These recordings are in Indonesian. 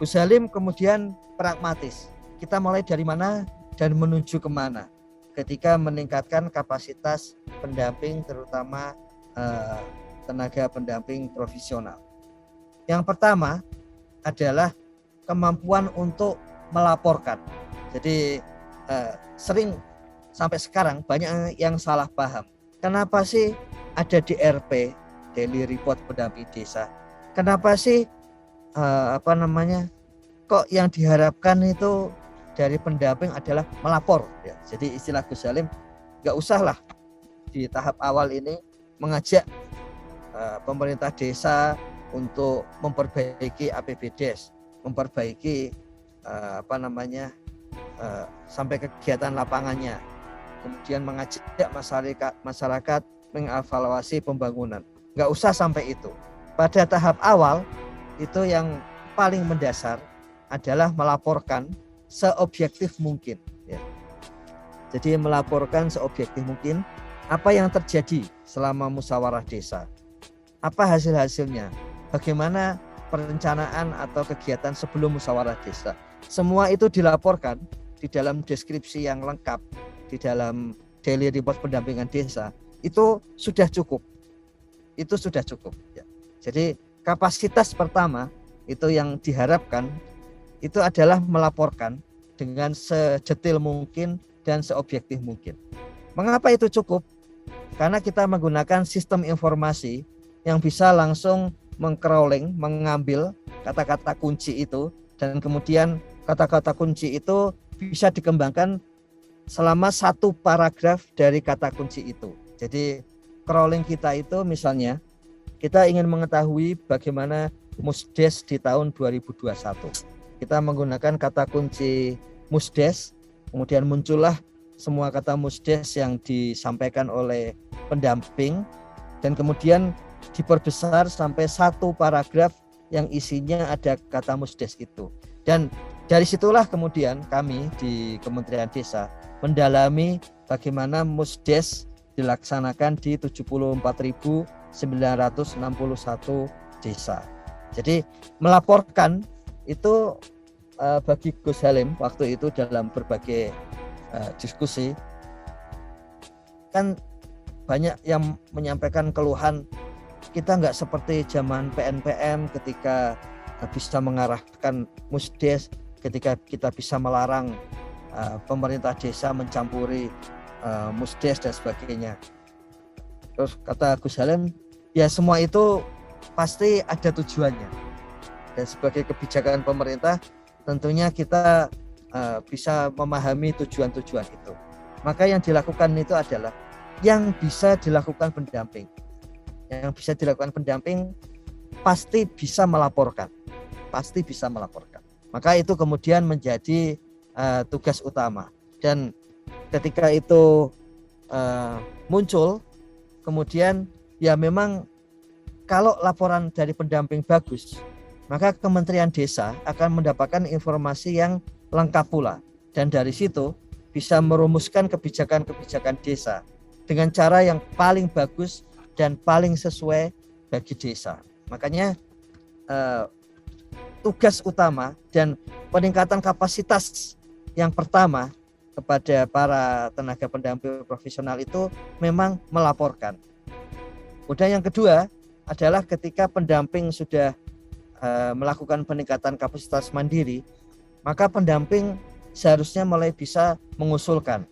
Gus Halim kemudian pragmatis. Kita mulai dari mana dan menuju kemana ketika meningkatkan kapasitas pendamping, terutama tenaga pendamping profesional. Yang pertama adalah kemampuan untuk melaporkan. Jadi sering sampai sekarang banyak yang salah paham. Kenapa sih ada DRP, Daily Report Pendamping Desa? Kenapa sih kok yang diharapkan itu dari pendamping adalah melapor ya. Jadi istilah Gus Halim, nggak usahlah di tahap awal ini mengajak pemerintah desa untuk memperbaiki APBDes, memperbaiki sampai kegiatan lapangannya, kemudian mengajak masyarakat mengevaluasi pembangunan. Nggak usah sampai itu. Pada tahap awal itu yang paling mendasar adalah melaporkan seobjektif mungkin ya. Jadi melaporkan seobjektif mungkin apa yang terjadi selama musyawarah desa, apa hasil-hasilnya, bagaimana perencanaan atau kegiatan sebelum musyawarah desa. Semua itu dilaporkan di dalam deskripsi yang lengkap di dalam Daily Report Pendampingan Desa. Itu sudah cukup. Itu sudah cukup ya. Jadi kapasitas pertama itu yang diharapkan itu adalah melaporkan dengan sedetil mungkin dan seobjektif mungkin. Mengapa itu cukup? Karena kita menggunakan sistem informasi yang bisa langsung meng-crawling, mengambil kata-kata kunci itu, dan kemudian kata-kata kunci itu bisa dikembangkan selama satu paragraf dari kata kunci itu. Jadi crawling kita itu misalnya kita ingin mengetahui bagaimana Musdes di tahun 2021. Kita menggunakan kata kunci Musdes, kemudian muncullah semua kata Musdes yang disampaikan oleh pendamping, dan kemudian diperbesar sampai satu paragraf yang isinya ada kata Musdes itu. Dan dari situlah kemudian kami di Kementerian Desa mendalami bagaimana Musdes dilaksanakan di 74.961 desa. Jadi melaporkan itu bagi Gus Halim waktu itu dalam berbagai diskusi, kan banyak yang menyampaikan keluhan kita nggak seperti zaman PNPM ketika bisa mengarahkan Musdes, ketika kita bisa melarang pemerintah desa mencampuri Musdes dan sebagainya. Terus kata Gus Halim, ya semua itu pasti ada tujuannya, dan sebagai kebijakan pemerintah tentunya kita bisa memahami tujuan-tujuan itu. Maka yang dilakukan itu adalah yang bisa dilakukan pendamping. Yang bisa dilakukan pendamping pasti bisa melaporkan. Pasti bisa melaporkan. Maka itu kemudian menjadi tugas utama. Dan ketika itu muncul, kemudian ya memang kalau laporan dari pendamping bagus, maka Kementerian Desa akan mendapatkan informasi yang lengkap pula. Dan dari situ bisa merumuskan kebijakan-kebijakan desa dengan cara yang paling bagus dan paling sesuai bagi desa. Makanya tugas utama dan peningkatan kapasitas yang pertama kepada para tenaga pendamping profesional itu memang melaporkan. Kemudian yang kedua adalah ketika pendamping sudah melakukan peningkatan kapasitas mandiri, maka pendamping seharusnya mulai bisa mengusulkan,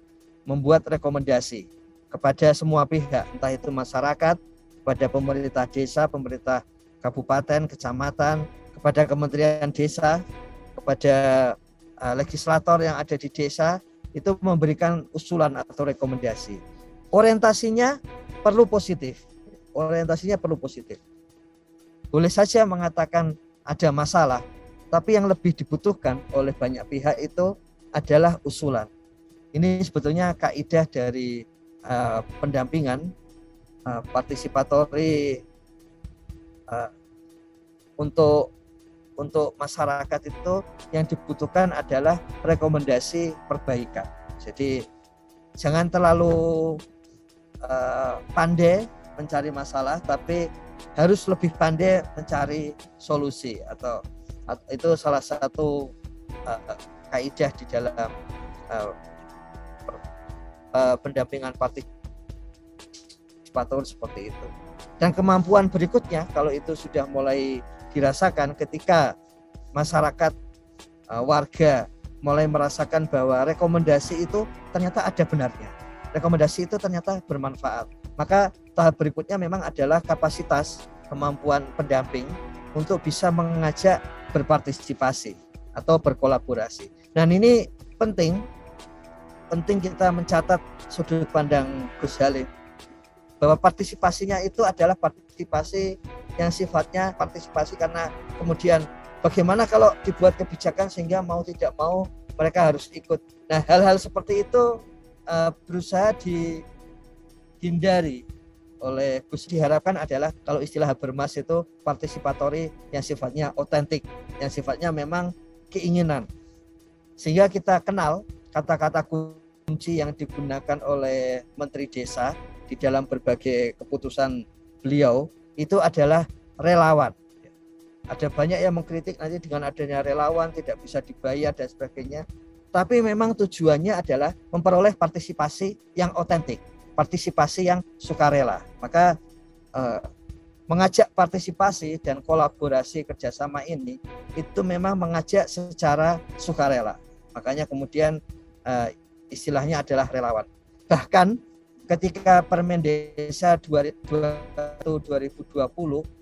membuat rekomendasi kepada semua pihak, entah itu masyarakat, kepada pemerintah desa, pemerintah kabupaten, kecamatan, kepada Kementerian Desa, kepada legislator yang ada di desa, itu memberikan usulan atau rekomendasi. Orientasinya perlu positif. Boleh saja mengatakan ada masalah, tapi yang lebih dibutuhkan oleh banyak pihak itu adalah usulan. Ini sebetulnya kaidah dari pendampingan partisipatori untuk masyarakat itu yang dibutuhkan adalah rekomendasi perbaikan. Jadi jangan terlalu pandai mencari masalah, tapi harus lebih pandai mencari solusi atau Itu salah satu kaidah di dalam pendampingan partisipator seperti itu. Dan kemampuan berikutnya kalau itu sudah mulai dirasakan ketika masyarakat, warga mulai merasakan bahwa rekomendasi itu ternyata ada benarnya, rekomendasi itu ternyata bermanfaat, maka tahap berikutnya memang adalah kapasitas, kemampuan pendamping untuk bisa mengajak berpartisipasi atau berkolaborasi. Dan ini penting kita mencatat sudut pandang Gus Halim bahwa partisipasinya itu adalah partisipasi yang sifatnya partisipasi karena kemudian bagaimana kalau dibuat kebijakan sehingga mau tidak mau mereka harus ikut. Nah, hal-hal seperti itu berusaha dihindari oleh Gus. Diharapkan adalah kalau istilah Habermas itu partisipatori yang sifatnya otentik, yang sifatnya memang keinginan. Sehingga kita kenal kata-kata kunci yang digunakan oleh Menteri Desa di dalam berbagai keputusan beliau itu adalah relawan. Ada banyak yang mengkritik nanti dengan adanya relawan tidak bisa dibayar dan sebagainya. Tapi memang tujuannya adalah memperoleh partisipasi yang otentik, partisipasi yang sukarela. Maka mengajak partisipasi dan kolaborasi kerjasama ini itu memang mengajak secara sukarela. Makanya kemudian istilahnya adalah relawan. Bahkan ketika Permen Desa 2020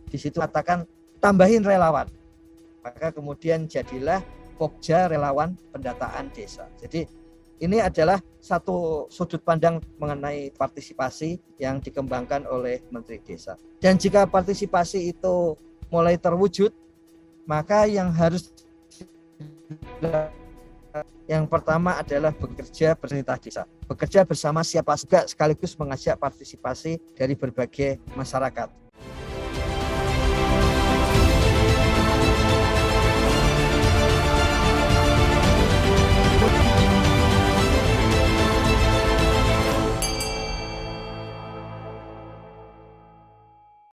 di situ katakan tambahin relawan, maka kemudian jadilah Pokja Relawan Pendataan Desa. Jadi ini adalah satu sudut pandang mengenai partisipasi yang dikembangkan oleh Menteri Desa. Dan jika partisipasi itu mulai terwujud, maka yang harus yang pertama adalah bekerja bersama desa, bekerja bersama siapa saja sekaligus mengajak partisipasi dari berbagai masyarakat.